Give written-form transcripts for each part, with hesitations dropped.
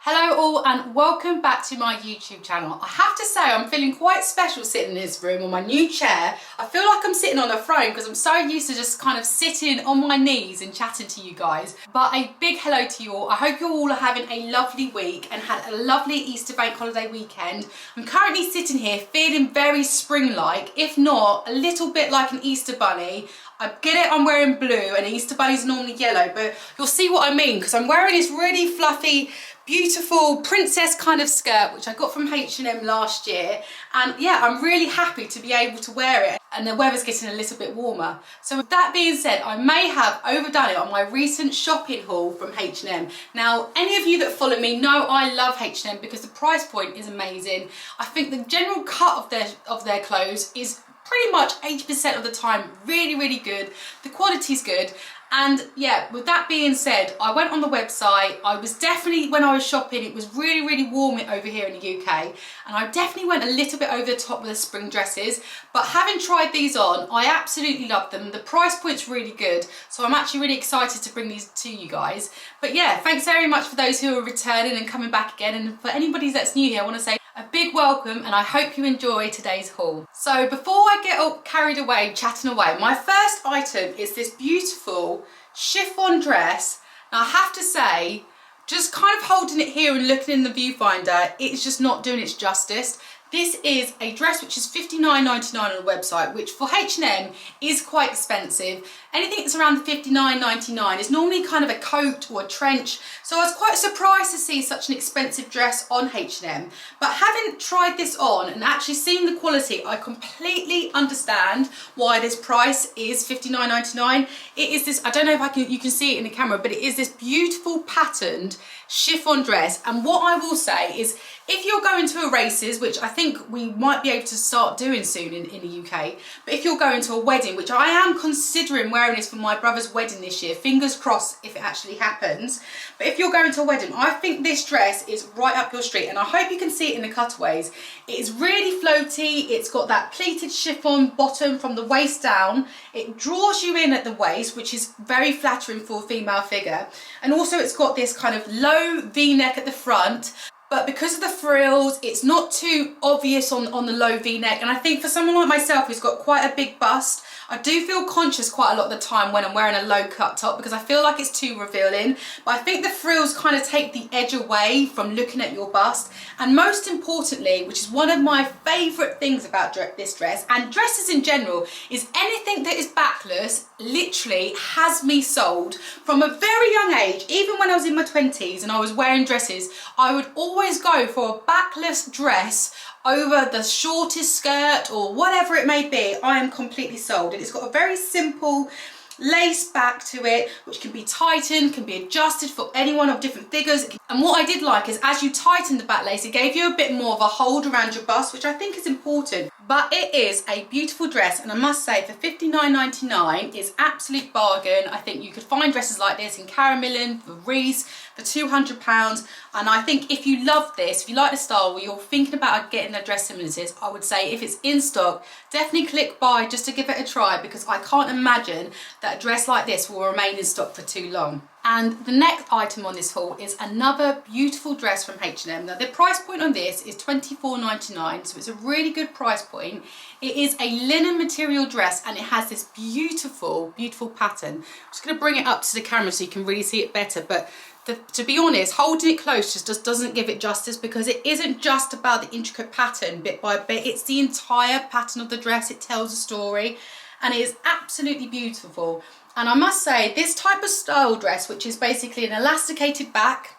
Hello all and welcome back to my YouTube channel. I have to say I'm feeling quite special sitting in this room on my new chair. I feel like I'm sitting on a throne because I'm so used to just kind of sitting on my knees and chatting to you guys. But a big hello to you all. I hope you all are having a lovely week and had a lovely Easter Bank Holiday weekend. I'm currently sitting here feeling very spring-like, if not a little bit like an Easter bunny. I get it, I'm wearing blue and Easter bunnies are normally yellow, but you'll see what I mean because I'm wearing this really fluffy, beautiful princess kind of skirt which I got from H&M last year, and yeah, I'm really happy to be able to wear it, and the weather's getting a little bit warmer. So with that being said, I may have overdone it on my recent shopping haul from H&M. Now, any of you that follow me know I love H&M because the price point is amazing. I think the general cut of their clothes is pretty much 80% of the time really good. The quality's good. And yeah, with that being said, I went on the website. I was definitely, when I was shopping, it was really warm over here in the UK, and I definitely went a little bit over the top with the spring dresses. But having tried these on, I absolutely love them. The price point's really good, so I'm actually really excited to bring these to you guys. But yeah, thanks very much for those who are returning and coming back again, and for anybody that's new here, I want to say a big welcome, and I hope you enjoy today's haul. So before I get all carried away, chatting away, my first item is this beautiful chiffon dress. Now I have to say, just kind of holding it here and looking in the viewfinder, it's just not doing its justice. This is a dress which is $59.99 on the website, which for H&M is quite expensive. Anything that's around the $59.99 is normally kind of a coat or a trench. So I was quite surprised to see such an expensive dress on H&M. But having tried this on and actually seen the quality, I completely understand why this price is $59.99. It is this, I don't know if you can see it in the camera, but it is this beautiful patterned chiffon dress. And what I will say is, if you're going to a races, which I think we might be able to start doing soon in the UK, but if you're going to a wedding, which I am considering wearing this for my brother's wedding this year, fingers crossed if it actually happens, but if you're going to a wedding, I think this dress is right up your street, and I hope you can see it in the cutaways. It is really floaty, it's got that pleated chiffon bottom from the waist down, it draws you in at the waist, which is very flattering for a female figure, and also it's got this kind of low V-neck at the front. But because of the frills, it's not too obvious on the low V-neck. And I think for someone like myself who's got quite a big bust, I do feel conscious quite a lot of the time when I'm wearing a low cut top because I feel like it's too revealing. But I think the frills kind of take the edge away from looking at your bust. And most importantly, which is one of my favourite things about this dress, and dresses in general, is anything that is backless literally has me sold. From a very young age, even when I was in my 20s and I was wearing dresses, I would always go for a backless dress over the shortest skirt or whatever it may be. I am completely sold. And it's got a very simple lace back to it, which can be tightened, can be adjusted for anyone of different figures. And what I did like is, as you tighten the back lace, it gave you a bit more of a hold around your bust, which I think is important. But it is a beautiful dress, and I must say, for $59.99 is absolute bargain. I think you could find dresses like this in Caramillan, for Reese, for £200. And I think if you love this, if you like the style, or you're thinking about getting a dress similar to this, I would say if it's in stock, definitely click buy just to give it a try, because I can't imagine that a dress like this will remain in stock for too long. And the next item on this haul is another beautiful dress from H&M. Now the price point on this is $24.99, so it's a really good price point. It is a linen material dress and it has this beautiful pattern. I'm just going to bring it up to the camera so you can really see it better, but to be honest, holding it close just doesn't give it justice, because it isn't just about the intricate pattern bit by bit, it's the entire pattern of the dress. It tells a story and it is absolutely beautiful. And I must say, this type of style dress, which is basically an elasticated back,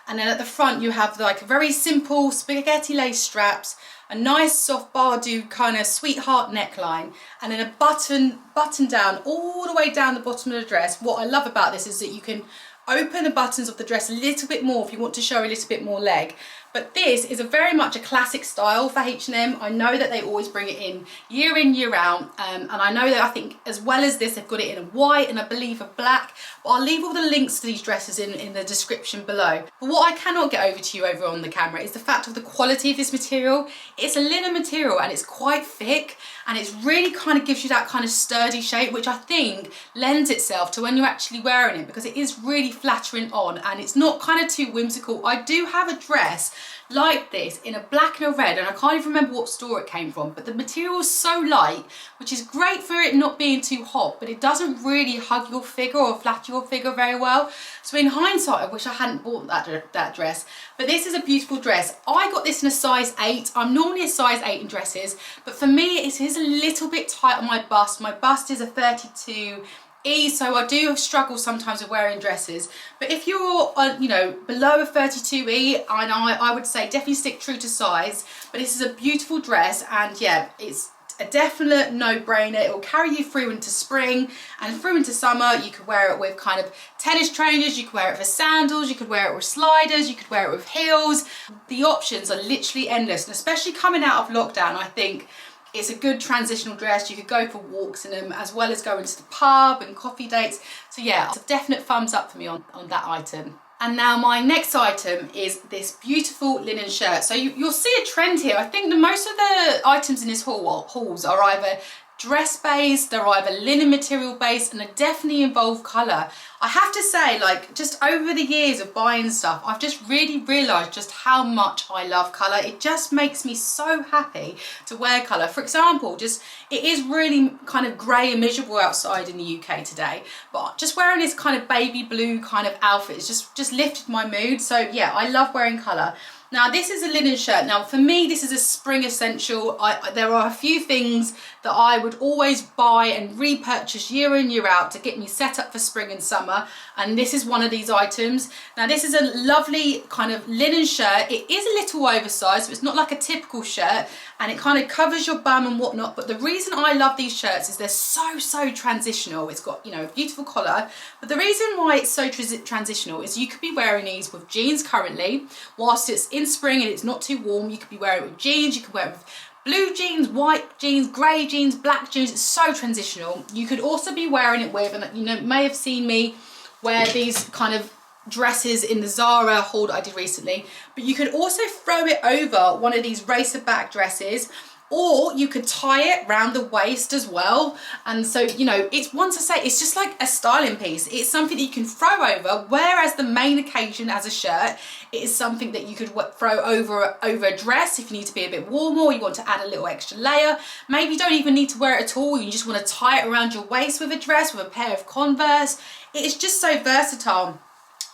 and then at the front you have like a very simple spaghetti lace straps, a nice soft Bardou kind of sweetheart neckline, and then a button down all the way down the bottom of the dress. What I love about this is that you can open the buttons of the dress a little bit more if you want to show a little bit more leg. but this is a very much a classic style for H&M. I know that they always bring it in, year out, and I know that I think as well as this, they've got it in a white and I believe a black, but I'll leave all the links to these dresses in the description below. But what I cannot get over to you over on the camera is the fact of the quality of this material. It's a linen material and it's quite thick, and it's really kind of gives you that kind of sturdy shape, which I think lends itself to when you're actually wearing it, because it is really flattering on and it's not kind of too whimsical. I do have a dress like this in a black and a red, and I can't even remember what store it came from, but the material is so light, which is great for it not being too hot, but it doesn't really hug your figure or flatter your figure very well. So in hindsight, I wish I hadn't bought that dress, but this is a beautiful dress. I got this in a size 8. I'm normally a size 8 in dresses, but for me it is a little bit tight on my bust. My bust is a 32E, so I do struggle sometimes with wearing dresses. But if you're, you know, below a 32E, and I would say definitely stick true to size. But this is a beautiful dress, and yeah, it's a definite no-brainer. It will carry you through into spring and through into summer. You could wear it with kind of tennis trainers, you could wear it with sandals, you could wear it with sliders, you could wear it with heels. The options are literally endless, and especially coming out of lockdown, I think it's a good transitional dress. You could go for walks in them as well as going to the pub and coffee dates. So yeah, it's a definite thumbs up for me on that item. And now my next item is this beautiful linen shirt. So you'll see a trend here. I think most of the items in this hauls are either dress based, they're either linen material based, and they definitely involve colour. I have to say, like, just over the years of buying stuff, I've just really realised just how much I love colour. It just makes me so happy to wear colour. For example, it is really kind of grey and miserable outside in the UK today, but just wearing this kind of baby blue kind of outfit has just lifted my mood. So yeah, I love wearing colour. Now this is a linen shirt. Now for me, this is a spring essential. There are a few things that I would always buy and repurchase year in, year out to get me set up for spring and summer. And this is one of these items. Now this is a lovely kind of linen shirt. It is a little oversized, so it's not like a typical shirt, and it kind of covers your bum and whatnot. But the reason I love these shirts is they're so transitional. It's got, you know, a beautiful collar. But the reason why it's so transitional is you could be wearing these with jeans currently, whilst it's in spring and it's not too warm. You could be wearing it with jeans, you could wear it with blue jeans, white jeans, grey jeans, black jeans. It's so transitional. You could also be wearing it with, and you know, may have seen me wear these kind of dresses in the Zara haul that I did recently, but you could also throw it over one of these racer back dresses, or you could tie it round the waist as well. And so, you know, it's, once I say, it's just like a styling piece. It's something that you can throw over, whereas the main occasion as a shirt, it is something that you could throw over a dress if you need to be a bit warmer, or you want to add a little extra layer. Maybe you don't even need to wear it at all. You just want to tie it around your waist with a dress, with a pair of Converse. It is just so versatile.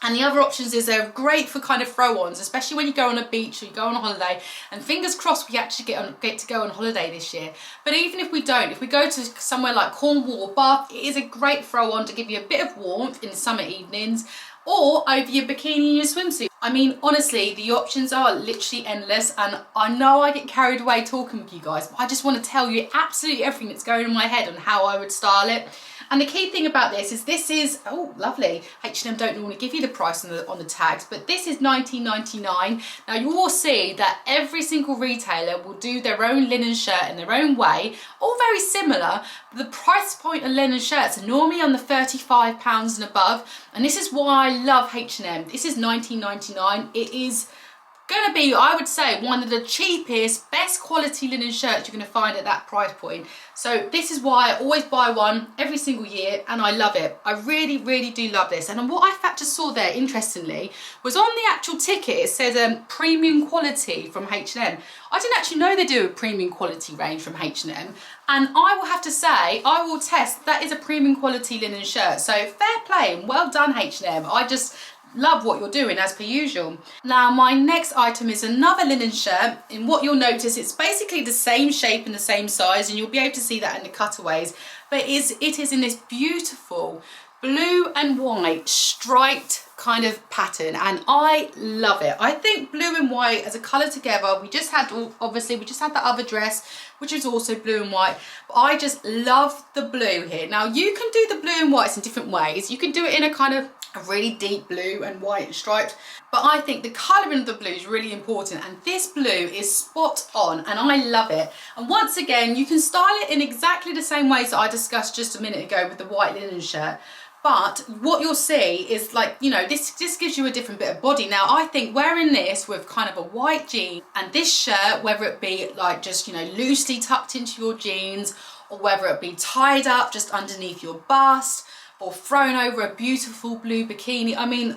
And the other options is they're great for kind of throw-ons, especially when you go on a beach or you go on a holiday. And fingers crossed we actually get to go on holiday this year. But even if we don't, if we go to somewhere like Cornwall or Bath, it is a great throw-on to give you a bit of warmth in the summer evenings, or over your bikini and your swimsuit. I mean, honestly, the options are literally endless, and I know I get carried away talking with you guys, but I just want to tell you absolutely everything that's going in my head on how I would style it. And the key thing about this is, oh lovely, H&M don't normally give you the price on the tags, but this is $19.99. Now you will see that every single retailer will do their own linen shirt in their own way, all very similar. The price point of linen shirts are normally on the £35 and above, and this is why I love H&M. This is $19.99. It is going to be, I would say, one of the cheapest, best quality linen shirts you're going to find at that price point. So this is why I always buy one every single year, and I love it. I really do love this. And what I just saw there, interestingly, was on the actual ticket, it says premium quality from H&M. I didn't actually know they do a premium quality range from H&M, and I will have to say, I will test, that is a premium quality linen shirt. So fair play and well done, H&M. I just love what you're doing, as per usual. Now my next item is another linen shirt. In what you'll notice, it's basically the same shape and the same size, and you'll be able to see that in the cutaways, but it is in this beautiful blue and white striped kind of pattern, and I love it. I think blue and white as a colour together, we just had that other dress which is also blue and white, but I just love the blue here. Now you can do the blue and whites in different ways. You can do it in a kind of a really deep blue and white and striped, but I think the colouring of the blue is really important, and this blue is spot on and I love it. And once again, you can style it in exactly the same ways that I discussed just a minute ago with the white linen shirt, but what you'll see is, like, you know, this gives you a different bit of body. Now I think wearing this with kind of a white jean and this shirt, whether it be like just, you know, loosely tucked into your jeans, or whether it be tied up just underneath your bust, or thrown over a beautiful blue bikini. I mean,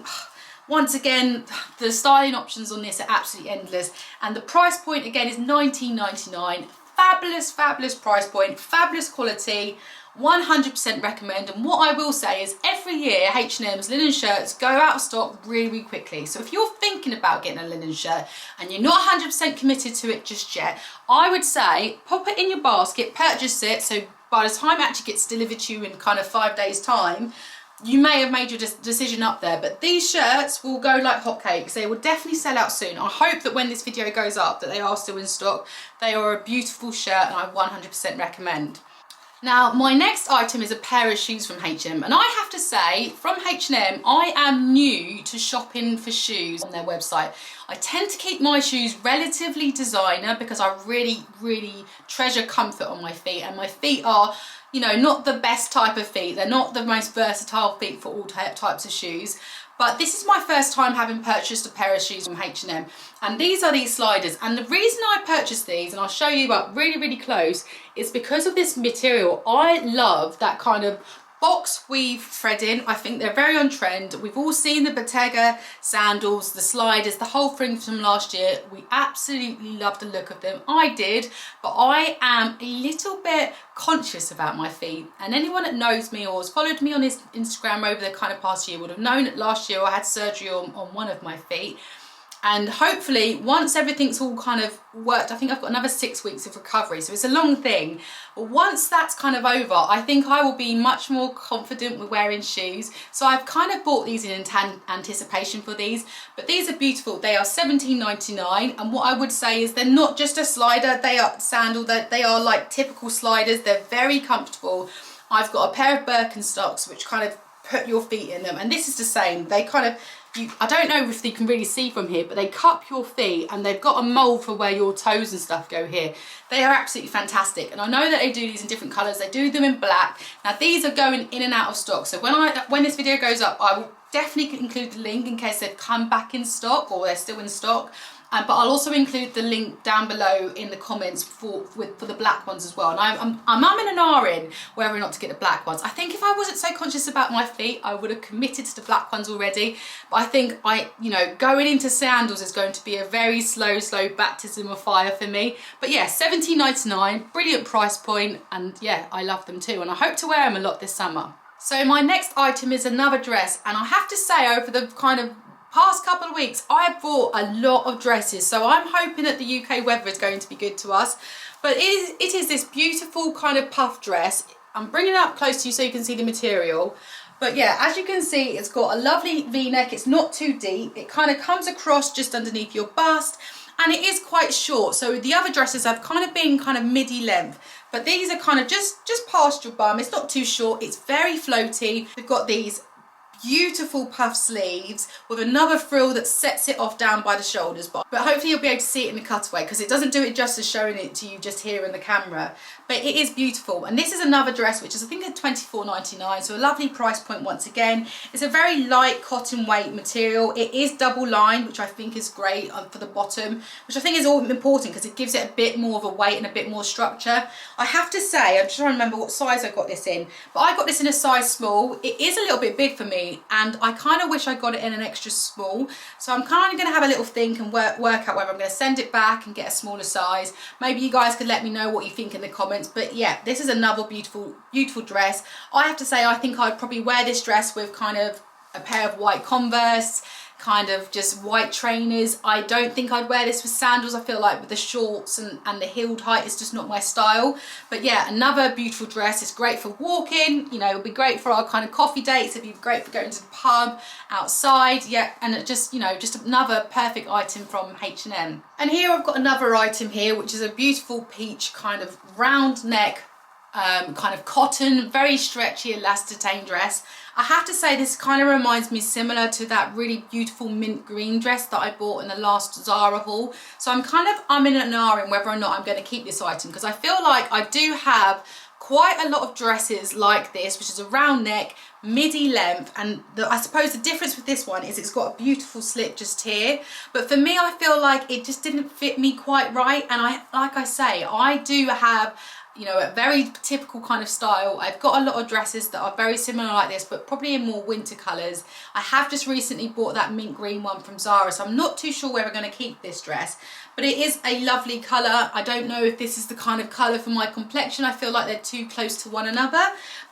once again, the styling options on this are absolutely endless. And the price point again is $19.99. Fabulous, fabulous price point, fabulous quality, 100% recommend. And what I will say is every year H&M's linen shirts go out of stock really, really quickly. So if you're thinking about getting a linen shirt and you're not 100% committed to it just yet, I would say pop it in your basket, purchase it, so by the time it actually gets delivered to you in kind of 5 days time, you may have made your decision up there. But these shirts will go like hotcakes. They will definitely sell out soon. I hope that when this video goes up that they are still in stock. They are a beautiful shirt and I 100% recommend. Now, my next item is a pair of shoes from H&M, and I have to say, from H&M, I am new to shopping for shoes on their website. I tend to keep my shoes relatively designer because I really, really treasure comfort on my feet, and my feet are, you know, not the best type of feet. They're not the most versatile feet for all types of shoes. But this is my first time having purchased a pair of shoes from H&M, and these are these sliders. And the reason I purchased these, and I'll show you up really, really close, is because of this material. I love that kind of box weave threading. I think they're very on trend. We've all seen the Bottega sandals, the sliders, the whole thing from last year. We absolutely love the look of them. I did, but I am a little bit conscious about my feet. And anyone that knows me or has followed me on Instagram over the kind of past year would have known that last year I had surgery on one of my feet. And hopefully once everything's all kind of worked, I think I've got another 6 weeks of recovery, so it's a long thing. But once that's kind of over, I think I will be much more confident with wearing shoes. So I've kind of bought these in anticipation for these, but these are beautiful. They are $17.99, and what I would say is they're not just a slider, they are sandal, they are like typical sliders. They're very comfortable. I've got a pair of Birkenstocks which kind of put your feet in them, and this is the same. They kind of, I don't know if you can really see from here, but they cup your feet and they've got a mould for where your toes and stuff go here. They are absolutely fantastic, and I know that they do these in different colours. They do them in black. Now these are going in and out of stock, so when this video goes up, I will definitely include the link in case they've come back in stock or they're still in stock. But I'll also include the link down below in the comments for the black ones as well. And I'm umming and ahhing whether or not to get the black ones. I think if I wasn't so conscious about my feet, I would have committed to the black ones already. But I think you know, going into sandals is going to be a very slow baptism of fire for me. But yeah, $17.99, brilliant price point, and yeah, I love them too. And I hope to wear them a lot this summer. So my next item is another dress, and I have to say, over the kind of past couple of weeks, I have bought a lot of dresses, so I'm hoping that the UK weather is going to be good to us. But it is this beautiful kind of puff dress. I'm bringing it up close to you so you can see the material. But yeah, as you can see, it's got a lovely V-neck. It's not too deep. It kind of comes across just underneath your bust, and it is quite short. So the other dresses have kind of been kind of midi length, but these are kind of just past your bum. It's not too short. It's very floaty. We've got these beautiful puff sleeves with another frill that sets it off down by the shoulders, but hopefully you'll be able to see it in the cutaway because it doesn't do it justice showing it to you just here in the camera. But it is beautiful, and this is another dress which is, I think, at $24.99, so a lovely price point once again. It's a very light cotton weight material. It is double lined, which I think is great for the bottom, which I think is all important because it gives it a bit more of a weight and a bit more structure. I have to say, I'm just trying to remember what size I got this in, but I got this in a size small. It is a little bit big for me, and I kind of wish I got it in an extra small, so I'm kind of going to have a little think and work out whether I'm going to send it back and get a smaller size. Maybe you guys could let me know what you think in the comments. But yeah, this is another beautiful dress. I have to say, I think I'd probably wear this dress with kind of a pair of white Converse, kind of just white trainers. I don't think I'd wear this with sandals. I feel like with the shorts and the heeled height, it's just not my style. But yeah, another beautiful dress. It's great for walking, you know, it'll be great for our kind of coffee dates. It'd be great for going to the pub, outside. Yeah, and it just, you know, just another perfect item from H&M. And here I've got another item here, which is a beautiful peach kind of round neck kind of cotton, very stretchy elastane dress. I have to say this kind of reminds me similar to that really beautiful mint green dress that I bought in the last Zara haul. So I'm kind of umming and ahhing whether or not I'm going to keep this item, because I feel like I do have quite a lot of dresses like this, which is a round neck, midi length, and I suppose the difference with this one is it's got a beautiful slit just here, but for me I feel like it just didn't fit me quite right. And like I say, I do have, you know, a very typical kind of style. I've got a lot of dresses that are very similar like this, but probably in more winter colours. I have just recently bought that mint green one from Zara, so I'm not too sure whether I'm going to keep this dress, but it is a lovely colour. I don't know if this is the kind of colour for my complexion. I feel like they're too close to one another,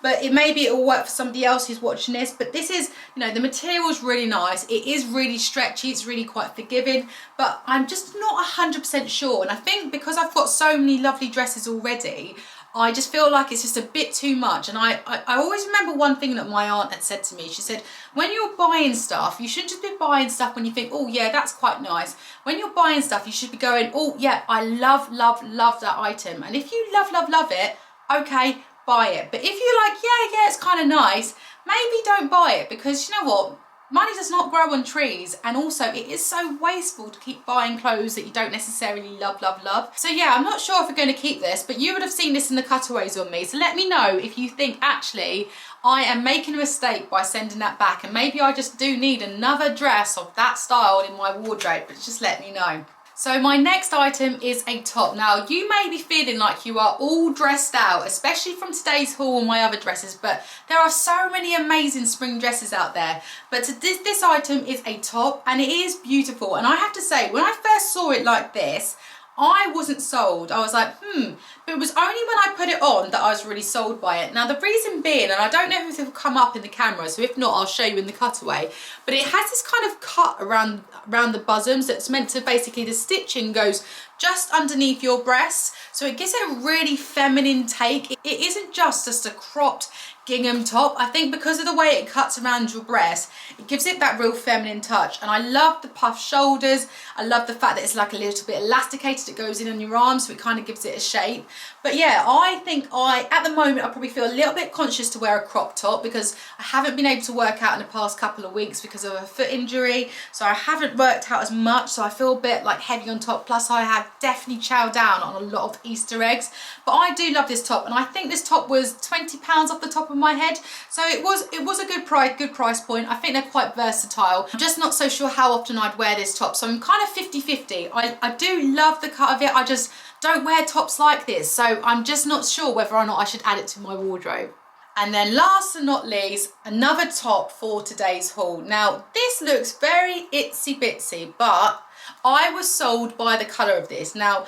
but maybe it will work for somebody else who's watching this. But this is, you know, the material is really nice. It is really stretchy. It's really quite forgiving, but I'm just not 100% sure. And I think because I've got so many lovely dresses already, I just feel like it's just a bit too much. And I always remember one thing that my aunt had said to me. She said, when you're buying stuff, you shouldn't just be buying stuff when you think, oh yeah, that's quite nice. When you're buying stuff, you should be going, oh yeah, I love, love, love that item. And if you love, love, love it, okay, buy it. But if you're like, yeah, it's kind of nice, maybe don't buy it, because you know what? Money does not grow on trees, and also it is so wasteful to keep buying clothes that you don't necessarily love, love, love. So yeah, I'm not sure if we're going to keep this, but you would have seen this in the cutaways on me. So let me know if you think actually I am making a mistake by sending that back, and maybe I just do need another dress of that style in my wardrobe, but just let me know. So my next item is a top. Now you may be feeling like you are all dressed out, especially from today's haul and my other dresses, but there are so many amazing spring dresses out there. But this item is a top, and it is beautiful. And I have to say, when I first saw it like this, I wasn't sold. I was like, but it was only when I put it on that I was really sold by it. Now the reason being, and I don't know if it will come up in the camera, so if not, I'll show you in the cutaway, but it has this kind of cut around the bosoms that's meant to basically, the stitching goes just underneath your breasts, so it gives it a really feminine take. It isn't just a cropped gingham top. I think because of the way it cuts around your breast, it gives it that real feminine touch. And I love the puffed shoulders. I love the fact that it's like a little bit elasticated. It goes in on your arms, so it kind of gives it a shape. But yeah, I think at the moment, I probably feel a little bit conscious to wear a crop top, because I haven't been able to work out in the past couple of weeks because of a foot injury. So I haven't worked out as much, so I feel a bit like heavy on top. Plus I have definitely chowed down on a lot of Easter eggs. But I do love this top, and I think this top was £20 off the top of my head, so it was a good price point. I think they're quite versatile. I'm just not so sure how often I'd wear this top, so I'm kind of 50-50. I do love the cut of it. I just don't wear tops like this, so I'm just not sure whether or not I should add it to my wardrobe. And then last and not least, another top for today's haul. Now this looks very itsy bitsy, but I was sold by the colour of this. Now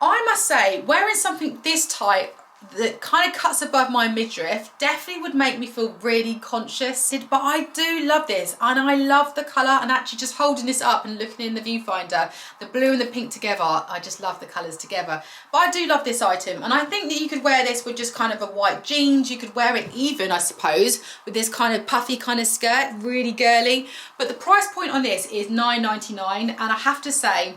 I must say, wearing something this tight that kind of cuts above my midriff definitely would make me feel really conscious, but I do love this, and I love the colour. And actually just holding this up and looking in the viewfinder, the blue and the pink together, I just love the colours together. But I do love this item, and I think that you could wear this with just kind of a white jeans. You could wear it even, I suppose, with this kind of puffy kind of skirt, really girly. But the price point on this is £9.99, and I have to say,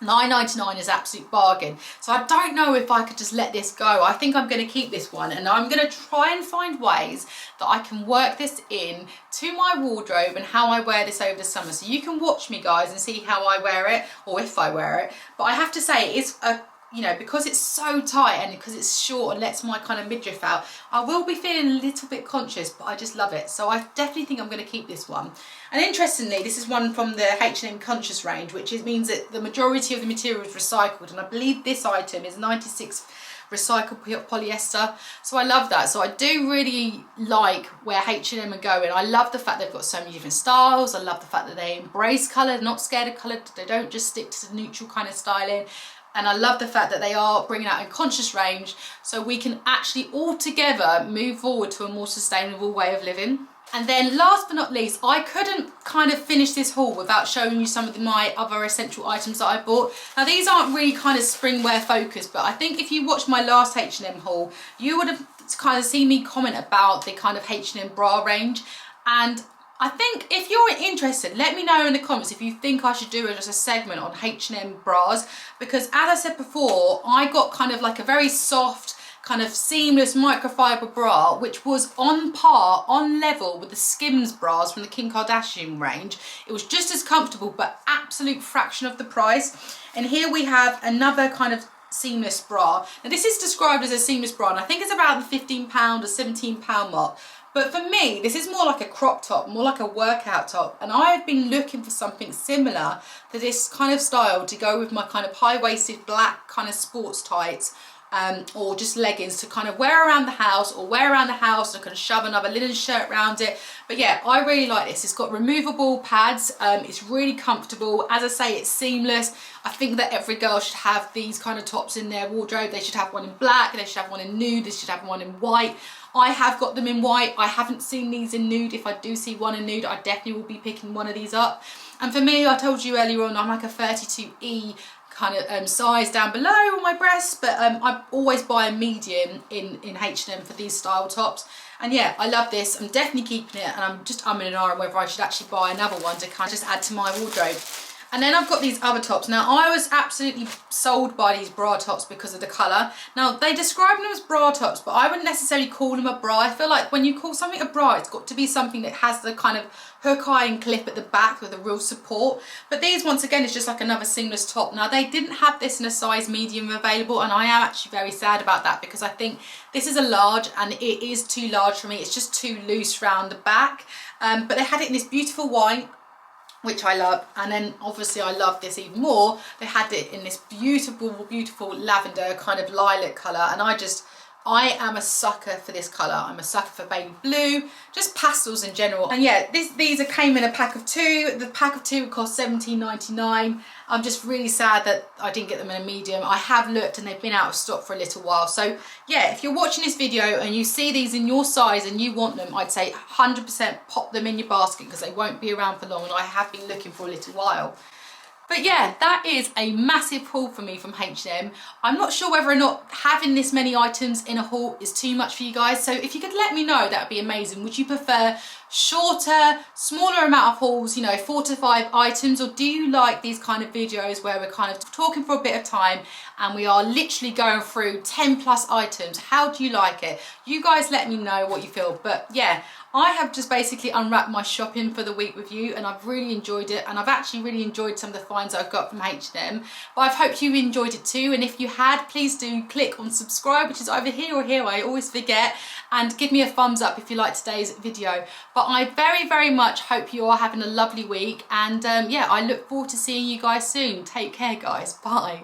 £9.99 is absolute bargain. So I don't know if I could just let this go. I think I'm going to keep this one, and I'm going to try and find ways that I can work this in to my wardrobe and how I wear this over the summer. So you can watch me, guys, and see how I wear it, or if I wear it. But I have to say, it's a, you know, because it's so tight and because it's short and lets my kind of midriff out, I will be feeling a little bit conscious, but I just love it. So I definitely think I'm going to keep this one. And interestingly, this is one from the H&M Conscious range, which means that the majority of the material is recycled, and I believe this item is 96 recycled polyester, so I love that. So I do really like where H&M are going. I love the fact they've got so many different styles. I love the fact that they embrace colour, they're not scared of colour, they don't just stick to the neutral kind of styling. And I love the fact that they are bringing out a conscious range, so we can actually all together move forward to a more sustainable way of living. And then last but not least, I couldn't kind of finish this haul without showing you some of my other essential items that I bought. Now these aren't really kind of springwear focused, but I think if you watched my last H&M haul, you would have kind of seen me comment about the kind of H&M bra range. And I think if you're interested, let me know in the comments if you think I should do just a segment on H&M bras, because as I said before, I got kind of like a very soft, kind of seamless microfiber bra, which was on level with the Skims bras from the Kim Kardashian range. It was just as comfortable, but absolute fraction of the price. And here we have another kind of seamless bra. Now this is described as a seamless bra, and I think it's about the £15 or £17 mark. But for me, this is more like a crop top, more like a workout top. And I've been looking for something similar to this kind of style to go with my kind of high-waisted black kind of sports tights, or just leggings to kind of wear around the house, and I can shove another linen shirt around it. But yeah, I really like this. It's got removable pads. It's really comfortable. As I say, it's seamless. I think that every girl should have these kind of tops in their wardrobe. They should have one in black, they should have one in nude, they should have one in white. I have got them in white. I haven't seen these in nude. If I do see one in nude, I definitely will be picking one of these up. And for me, I told you earlier on, I'm like a 32E kind of size down below on my breasts, but I always buy a medium in H&M for these style tops. And yeah, I love this. I'm definitely keeping it, and I'm just umming and ahhing whether I should actually buy another one to kind of just add to my wardrobe. And then I've got these other tops. Now, I was absolutely sold by these bra tops because of the colour. Now, they describe them as bra tops, but I wouldn't necessarily call them a bra. I feel like when you call something a bra, it's got to be something that has the kind of hook eye and clip at the back with a real support. But these, once again, is just like another seamless top. Now, they didn't have this in a size medium available, and I am actually very sad about that because I think this is a large and it is too large for me. It's just too loose round the back. But they had it in this beautiful white, which I love, and then obviously I love this even more. They had it in this beautiful, beautiful lavender kind of lilac colour, and I am a sucker for this colour. I'm a sucker for baby blue, just pastels in general. And yeah, these came in a pack of two. The pack of two cost £17.99. I'm just really sad that I didn't get them in a medium. I have looked and they've been out of stock for a little while. So yeah, if you're watching this video and you see these in your size and you want them, I'd say 100% pop them in your basket because they won't be around for long, and I have been looking for a little while. But yeah, that is a massive haul for me from H&M. I'm not sure whether or not having this many items in a haul is too much for you guys. So if you could let me know, that would be amazing. Would you prefer shorter, smaller amount of hauls, you know, 4 to 5 items? Or do you like these kind of videos where we're kind of talking for a bit of time and we are literally going through 10 plus items? How do you like it? You guys let me know what you feel. But yeah, I have just basically unwrapped my shopping for the week with you, and I've really enjoyed it, and I've actually really enjoyed some of the finds I've got from H&M. But I hope you enjoyed it too, and if you had, please do click on subscribe, which is either here or here, I always forget, and give me a thumbs up if you like today's video. But I very, very much hope you are having a lovely week, and yeah, I look forward to seeing you guys soon. Take care, guys. Bye.